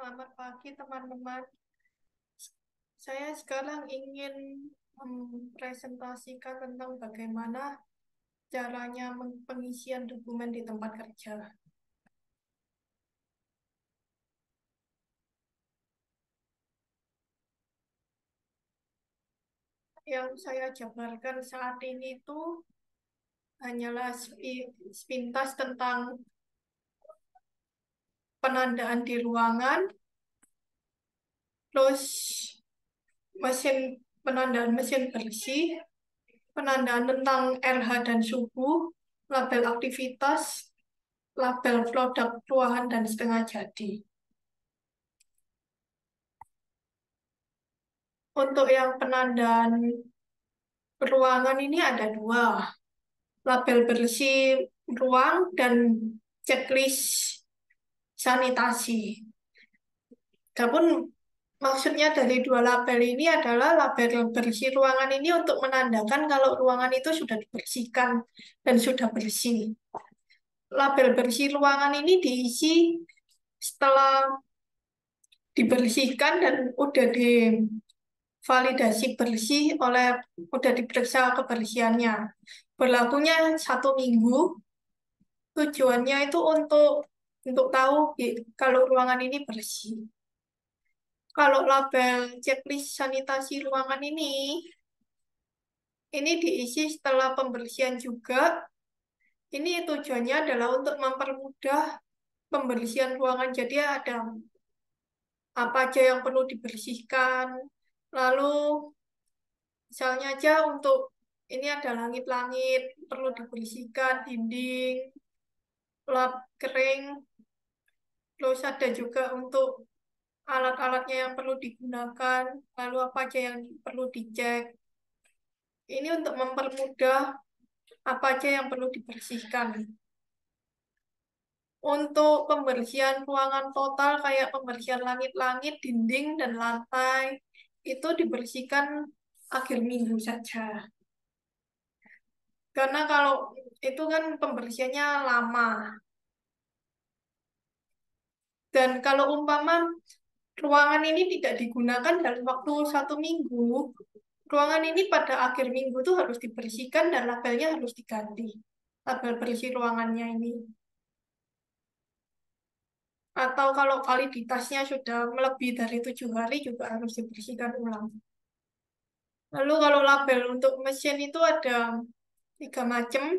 Selamat pagi teman-teman. Saya sekarang ingin mempresentasikan tentang bagaimana caranya pengisian dokumen di tempat kerja. Yang saya jabarkan saat ini itu hanyalah sepintas tentang penandaan di ruangan, terus mesin penandaan mesin bersih, penandaan tentang RH dan suhu, label aktivitas, label produk ruangan dan setengah jadi. Untuk yang penandaan ruangan ini ada dua, label bersih ruang dan checklist sanitasi. Adapun maksudnya dari dua label ini adalah label bersih ruangan ini untuk menandakan kalau ruangan itu sudah dibersihkan dan sudah bersih. Label bersih ruangan ini diisi setelah dibersihkan dan udah divalidasi bersih oleh udah diperiksa kebersihannya. Berlakunya 1 minggu. Tujuannya itu untuk tahu kalau ruangan ini bersih. Kalau label checklist sanitasi ruangan ini diisi setelah pembersihan juga. Ini tujuannya adalah untuk mempermudah pembersihan ruangan. Jadi ada apa aja yang perlu dibersihkan. Lalu misalnya aja untuk ini ada langit-langit perlu dibersihkan, dinding, lap kering, terus ada juga untuk alat-alatnya yang perlu digunakan, lalu apa aja yang perlu dicek. Ini untuk mempermudah apa aja yang perlu dibersihkan. Untuk pembersihan ruangan total kayak pembersihan langit-langit, dinding, dan lantai, itu dibersihkan akhir minggu saja. Karena kalau itu kan pembersihannya lama. Dan kalau umpama ruangan ini tidak digunakan dalam waktu 1 minggu, ruangan ini pada akhir minggu tuh harus dibersihkan dan labelnya harus diganti. Label bersih ruangannya ini. Atau kalau validitasnya sudah melebihi dari 7 hari juga harus dibersihkan ulang. Lalu kalau label untuk mesin itu ada 3 macam.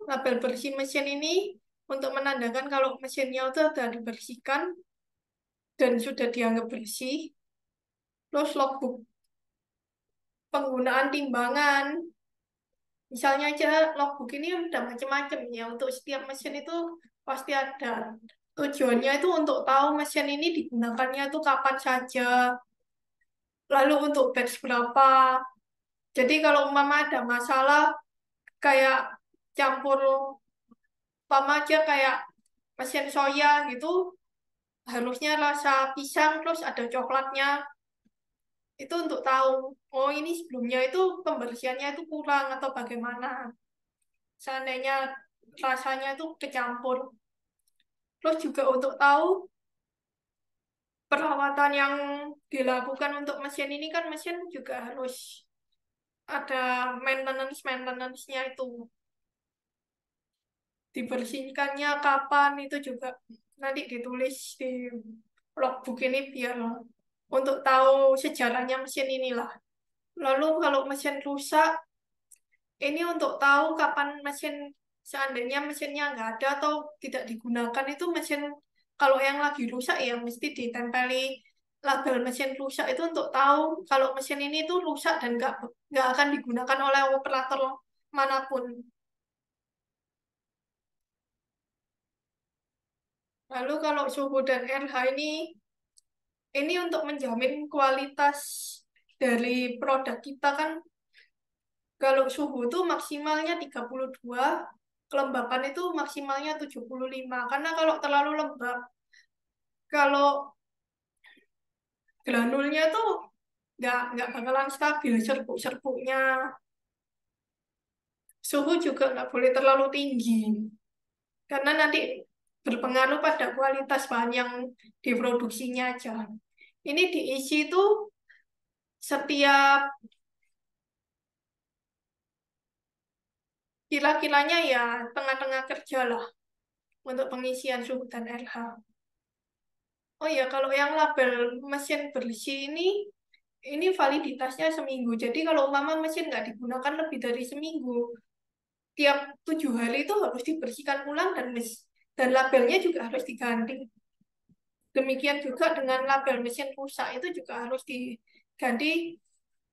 Label bersih mesin ini untuk menandakan kalau mesinnya itu sudah dibersihkan dan sudah dianggap bersih. Terus logbook penggunaan timbangan. Misalnya aja logbook ini udah macam-macam ya. Untuk setiap mesin itu pasti ada. Tujuannya itu untuk tahu mesin ini digunakannya itu kapan saja. Lalu untuk batch berapa. Jadi kalau umpama ada masalah kayak campur umpama aja kayak mesin soya gitu, harusnya rasa pisang terus ada coklatnya. Itu untuk tahu, oh ini sebelumnya itu pembersihannya itu kurang atau bagaimana. Seandainya rasanya itu kecampur. Terus juga untuk tahu perawatan yang dilakukan untuk mesin ini kan mesin juga harus ada maintenance-nya itu. Dibersihkannya kapan itu juga nanti ditulis di logbook ini biar untuk tahu sejarahnya mesin inilah. Lalu kalau mesin rusak, ini untuk tahu kapan mesin seandainya mesinnya nggak ada atau tidak digunakan itu mesin kalau yang lagi rusak ya mesti ditempeli label mesin rusak itu untuk tahu kalau mesin ini tuh rusak dan nggak akan digunakan oleh operator manapun. Lalu kalau suhu dan RH ini untuk menjamin kualitas dari produk kita kan kalau suhu itu maksimalnya 32, kelembapan itu maksimalnya 75. Karena kalau terlalu lembab, kalau granulnya tuh nggak bakalan stabil serbuk-serbuknya. Suhu juga nggak boleh terlalu tinggi. Karena nanti berpengaruh pada kualitas bahan yang diproduksinya aja. Ini diisi itu setiap kira-kiranya ya tengah-tengah kerja lah untuk pengisian suhu dan RH. Oh ya, kalau yang label mesin bersih ini validitasnya seminggu. Jadi kalau umpama mesin nggak digunakan lebih dari seminggu, tiap 7 hari itu harus dibersihkan ulang dan labelnya juga harus diganti. Demikian juga dengan label mesin rusak itu juga harus diganti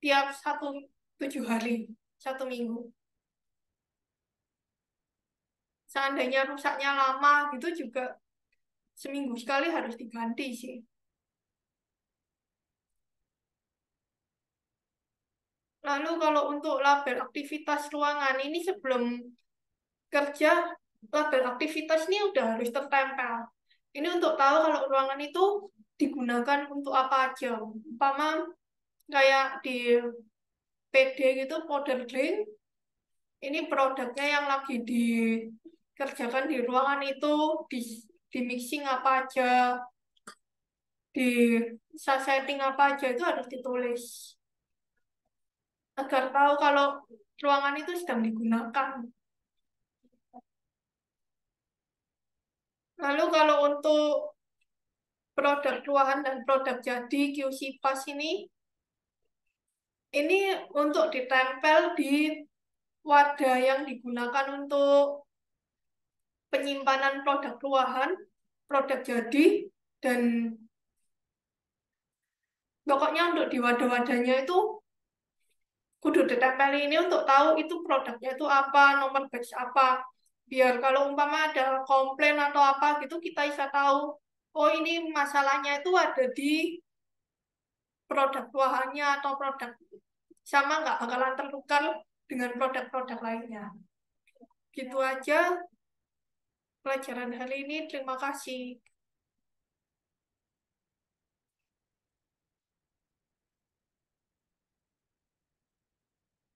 tiap 7 hari, 1 minggu. Seandainya rusaknya lama gitu juga seminggu sekali harus diganti sih. Lalu kalau untuk label aktivitas ruangan ini sebelum kerja, label aktivitas ini udah harus tertempel. Ini untuk tahu kalau ruangan itu digunakan untuk apa aja. Umpama kayak di PD gitu, powder drink, ini produknya yang lagi dikerjakan di ruangan itu di, di mixing apa aja, di setting apa aja itu harus ditulis agar tahu kalau ruangan itu sedang digunakan. Lalu kalau untuk produk ruangan dan produk jadi QC Pas ini untuk ditempel di wadah yang digunakan untuk penyimpanan produk ruangan, produk jadi, dan pokoknya untuk di wadah-wadahnya itu kudu ditempel ini untuk tahu itu produknya itu apa, nomor batch apa. Biar kalau umpama ada komplain atau apa gitu kita bisa tahu, oh ini masalahnya itu ada di produk buahannya atau produk sama nggak bakalan tertukar dengan produk-produk lainnya. Gitu aja pelajaran hari ini. Terima kasih.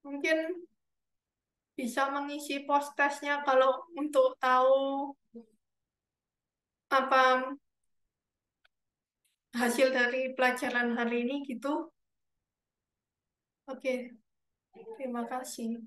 Mungkin bisa mengisi post testnya kalau untuk tahu apa hasil dari pelajaran hari ini gitu. Oke, terima kasih.